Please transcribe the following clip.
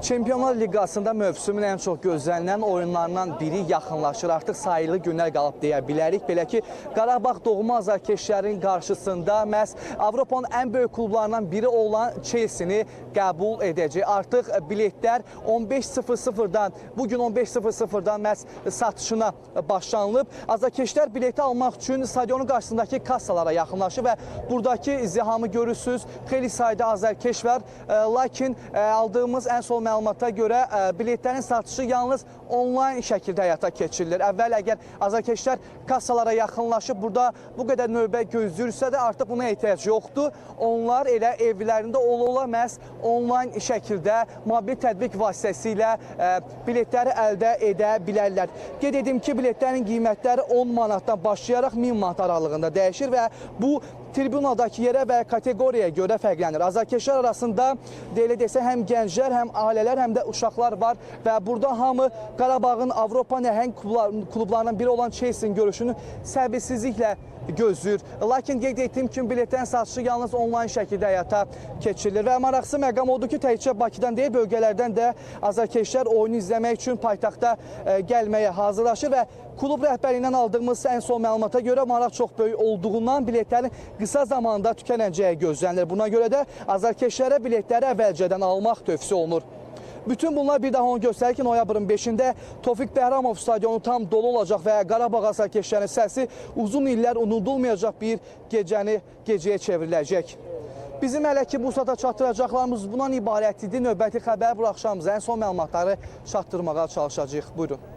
Çempionlar Liqasında mövsümün ən çox gözlənilən oyunlarından biri yaxınlaşır. Artıq sayılı günlər qalıb deyə bilərik. Belə ki, Qarabağ doğma azarkeşlərin qarşısında məhz Avropanın ən böyük klublarından biri olan Chelsea-ni qəbul edəcək. Artıq biletlər 15:00-dan, bugün 15:00-dan məhz satışına başlanılıb. Azarkeşlər bileti almaq üçün stadionun qarşısındakı kassalara yaxınlaşır və buradakı izdihamı görürsünüz. Xeyli sayda azarkeş var. Lakin aldığımız ən son məlumata görə biletlərin satışı yalnız onlayn şəkildə həyata keçirilir. Əvvəl əgər azarkeşlər kassalara yaxınlaşıb burada bu qədər növbə gözləyirsə də artıq buna ehtiyac yoxdur. Onlar elə evlərində ola məhz onlayn şəkildə mobil tətbiq vasitəsilə biletləri əldə edə bilərlər. Qeyd edim ki, biletlərin qiymətləri 10 manatdan başlayaraq 1000 manat aralığında dəyişir və bu tribunadakı yerə və kateqoriyaya görə fərqlənir. Azarkeşlər arasında deyilə desə həm gənclər, həm ailələr, həm də uşaqlar var və burada hamı Qarabağın Avropa nəhəng klublarından biri olan Chelsea-nin görüşünü səbirsizliklə gözləyir. Lakin qeyd etdiyim kimi biletlərin satışı yalnız onlayn şəkildə həyata keçirilir və maraqlısı məqam odur ki, təkcə Bakıdan deyil, bölgələrdən də azarkeşlər oyunu izləmək üçün paytaxta gəlməyə hazırlaşır və klub rəhbərliyindən aldığımız ən son məlumata görə maraq çox böyük olduğundan biletlərin qısa zamanda tükənəcəyi gözlənilir. Buna görə də azarkeşlərə biletləri əvvəlcədən almaq tövsiyə olunur. Bütün bunlar bir daha onu göstərir ki, noyabrın 5-də Tofiq Bəhramov stadionu tam dolu olacaq və Qarabağ azarkeşlərinin səsi uzun illər unudulmayacaq bir gecəyə çevriləcək. Bizim hələ ki bu saata çatdıracaqlarımız bundan ibarət idi. Növbəti xəbər buraxışlarımıza ən son məlumatları çatdırmağa çalışacağıq. Buyurun.